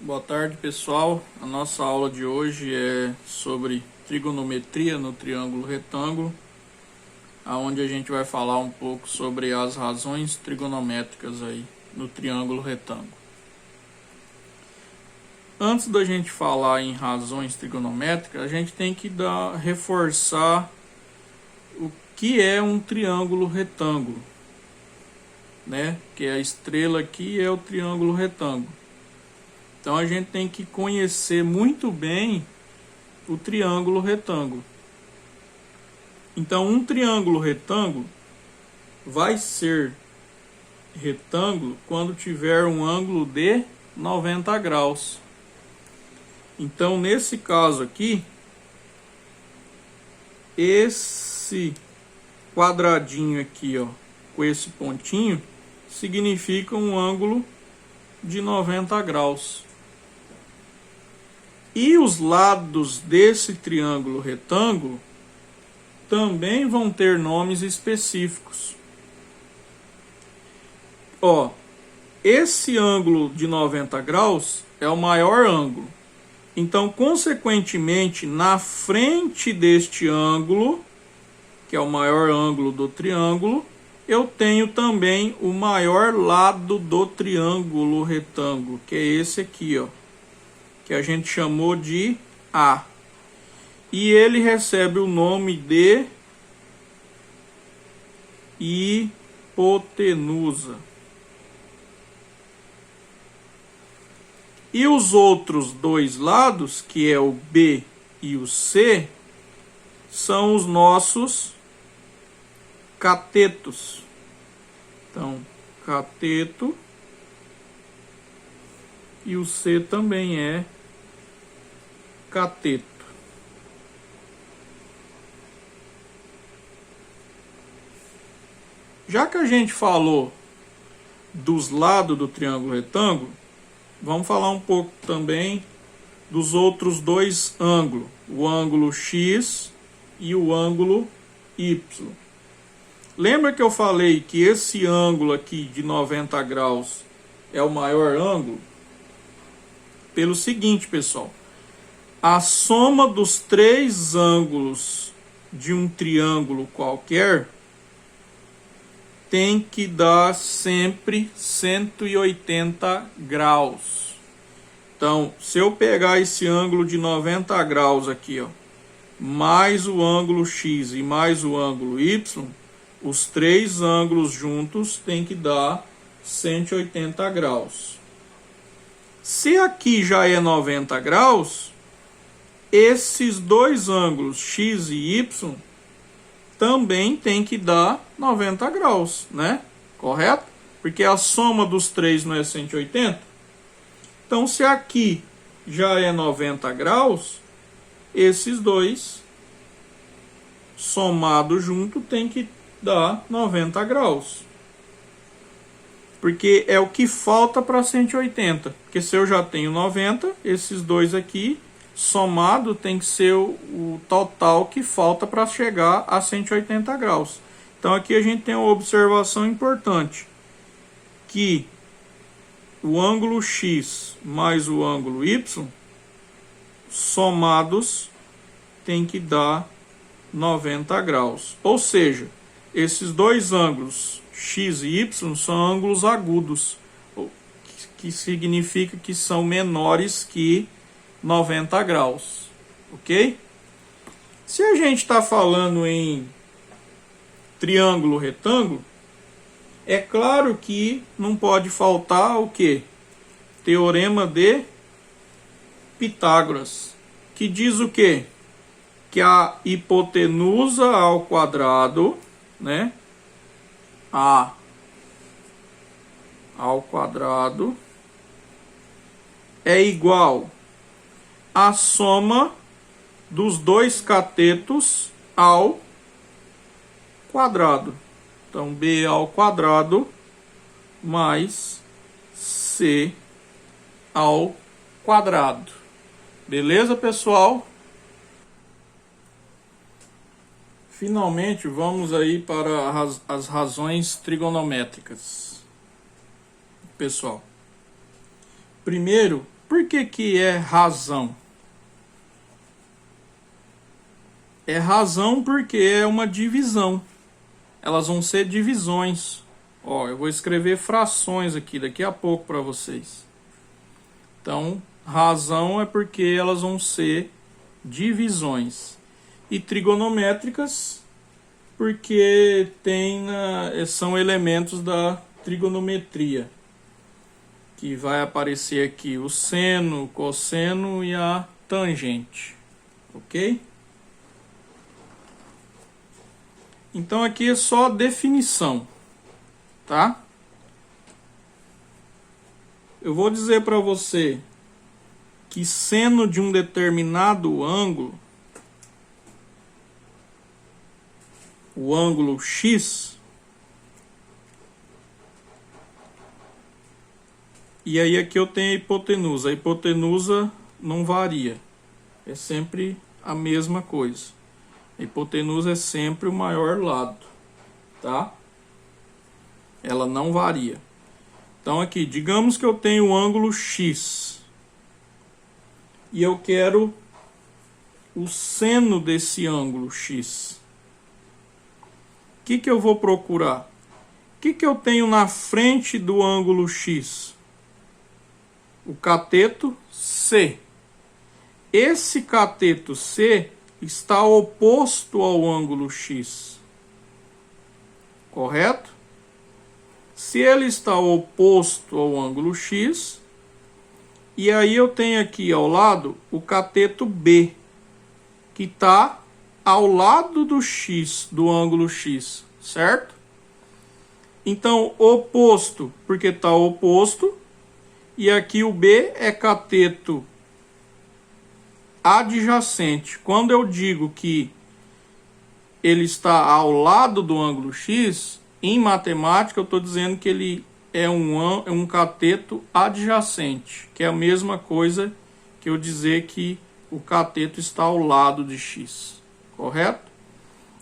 Boa tarde, pessoal. A nossa aula de hoje é sobre trigonometria no triângulo retângulo, aonde a gente vai falar um pouco sobre as razões trigonométricas aí no triângulo retângulo. Antes da gente falar em razões trigonométricas, a gente tem que reforçar o que é um triângulo retângulo, né? Que a estrela aqui é o triângulo retângulo. Então a gente tem que conhecer muito bem o triângulo retângulo. Então um triângulo retângulo vai ser retângulo quando tiver um ângulo de 90 graus. Então nesse caso aqui, esse quadradinho aqui, ó, com esse pontinho, significa um ângulo de 90 graus. E os lados desse triângulo retângulo também vão ter nomes específicos. Ó, esse ângulo de 90 graus é o maior ângulo. Então, consequentemente, na frente deste ângulo, que é o maior ângulo do triângulo, eu tenho também o maior lado do triângulo retângulo, que é esse aqui, ó, que a gente chamou de A. E ele recebe o nome de hipotenusa. E os outros dois lados, que é o B e o C, são os nossos catetos. Então, cateto, e o C também é cateto. Já que a gente falou dos lados do triângulo retângulo, vamos falar um pouco também dos outros dois ângulos, o ângulo X e o ângulo Y. Lembra que eu falei que esse ângulo aqui de 90 graus é o maior ângulo? Pelo seguinte, pessoal, a soma dos três ângulos de um triângulo qualquer tem que dar sempre 180 graus. Então, se eu pegar esse ângulo de 90 graus aqui, ó, mais o ângulo X e mais o ângulo Y, os três ângulos juntos tem que dar 180 graus. Se aqui já é 90 graus, esses dois ângulos X e Y também tem que dar 90 graus, né? Correto? Porque a soma dos três não é 180. Então, se aqui já é 90 graus, esses dois somados junto tem que dar 90 graus. Porque é o que falta para 180. Porque se eu já tenho 90, esses dois aqui somado tem que ser o total que falta para chegar a 180 graus. Então aqui a gente tem uma observação importante, que o ângulo X mais o ângulo Y somados tem que dar 90 graus. Ou seja, esses dois ângulos X e Y são ângulos agudos, que significa que são menores que 90 graus, ok? Se a gente está falando em triângulo retângulo, é claro que não pode faltar o quê? Teorema de Pitágoras, que diz o quê? Que a hipotenusa ao quadrado, né? A ao quadrado é igual à soma dos dois catetos ao quadrado. Então, B ao quadrado mais C ao quadrado. Beleza, pessoal? Finalmente, vamos aí para as razões trigonométricas. Pessoal, primeiro, por que que é razão? É razão porque é uma divisão. Elas vão ser divisões. Ó, eu vou escrever frações aqui daqui a pouco para vocês. Então, razão é porque elas vão ser divisões. E trigonométricas porque são elementos da trigonometria. Que vai aparecer aqui o seno, o cosseno e a tangente. Ok? Então aqui é só definição, tá? Eu vou dizer para você que seno de um determinado ângulo, o ângulo X, e aí aqui eu tenho a hipotenusa. A hipotenusa não varia, é sempre a mesma coisa. A hipotenusa é sempre o maior lado, tá? Ela não varia. Então aqui, digamos que eu tenho o ângulo X e eu quero o seno desse ângulo X. O que eu vou procurar? O que eu tenho na frente do ângulo X? O cateto C. Esse cateto C está oposto ao ângulo X. Correto? Se ele está oposto ao ângulo X, e aí eu tenho aqui ao lado o cateto B, que está ao lado do X, do ângulo X, certo? Então, oposto, porque está oposto, e aqui o B é cateto adjacente. Quando eu digo que ele está ao lado do ângulo X, em matemática eu estou dizendo que ele é um cateto adjacente, que é a mesma coisa que eu dizer que o cateto está ao lado de X, correto?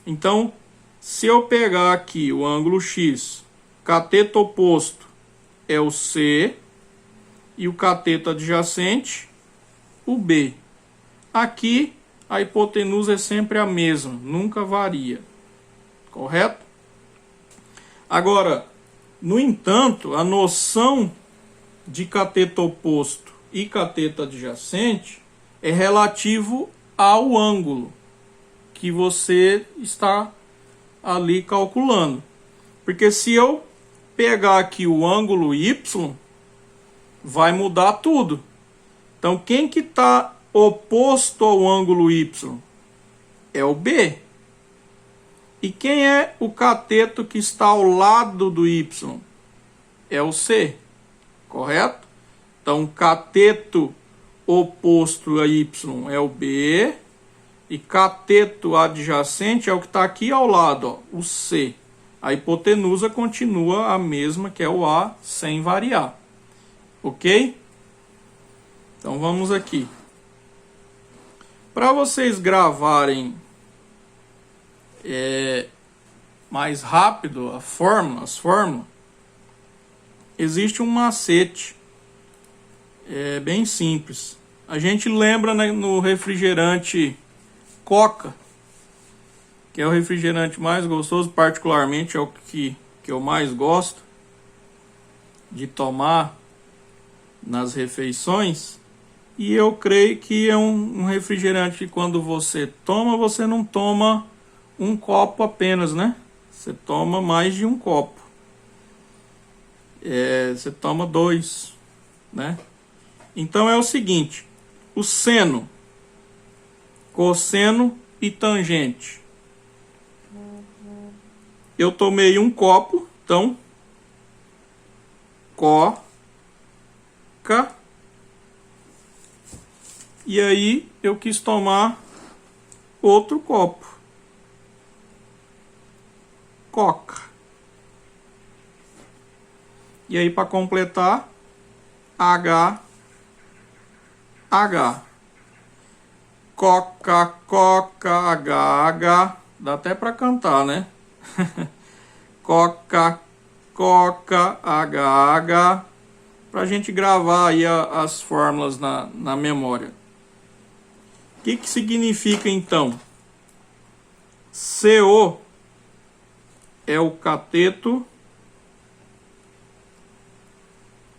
Então, se eu pegar aqui o ângulo X, cateto oposto é o C e o cateto adjacente, o B. Aqui, a hipotenusa é sempre a mesma, nunca varia, correto? Agora, no entanto, a noção de cateto oposto e cateto adjacente é relativo ao ângulo que você está ali calculando. Porque se eu pegar aqui o ângulo Y, vai mudar tudo. Então, quem que está oposto ao ângulo Y? É o B. E quem é o cateto que está ao lado do Y? É o C. Correto? Então, cateto oposto a Y é o B. E cateto adjacente é o que está aqui ao lado, ó, o C. A hipotenusa continua a mesma, que é o A, sem variar. Ok? Então, vamos aqui. Para vocês gravarem mais rápido as fórmulas, existe um macete. É bem simples. A gente lembra, né, no refrigerante Coca, que é o refrigerante mais gostoso, particularmente é o que eu mais gosto de tomar nas refeições. E eu creio que é um refrigerante que quando você toma, você não toma um copo apenas, né? Você toma mais de um copo. Você toma 2, né? Então é o seguinte, o seno, cosseno e tangente. Eu tomei um copo, então, coca. E aí eu quis tomar outro copo. Coca. E aí para completar, H. Coca, coca, H. Dá até para cantar, né? Coca, coca, H. para a gente gravar aí as fórmulas na memória. O que significa então? CO é o cateto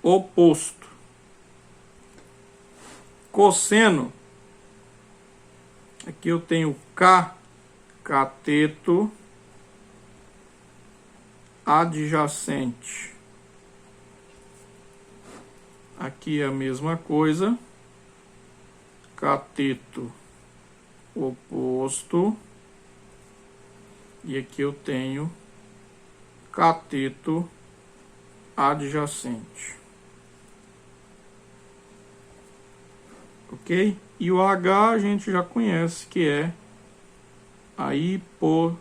oposto. Cosseno, aqui eu tenho K, cateto adjacente. Aqui é a mesma coisa, cateto oposto, e aqui eu tenho cateto adjacente. Ok? E o H a gente já conhece, que é a hipotenusa.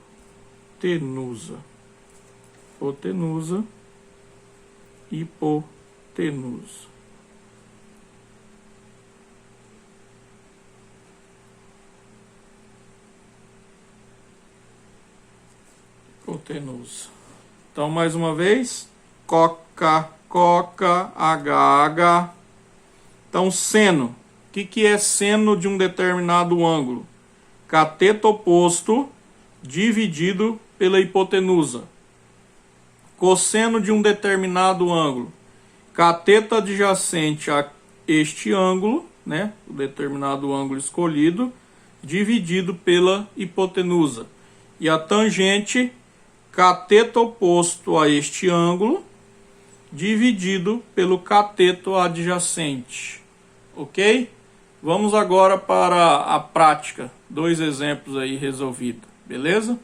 Hipotenusa. Hipotenusa. Hipotenusa. Então, mais uma vez, coca, HH. Então, seno. O que é seno de um determinado ângulo? Cateto oposto dividido pela hipotenusa. Cosseno de um determinado ângulo. Cateto adjacente a este ângulo, né, o determinado ângulo escolhido, dividido pela hipotenusa. E a tangente, cateto oposto a este ângulo, dividido pelo cateto adjacente. Ok? Vamos agora para a prática. 2 exemplos aí resolvidos. Beleza?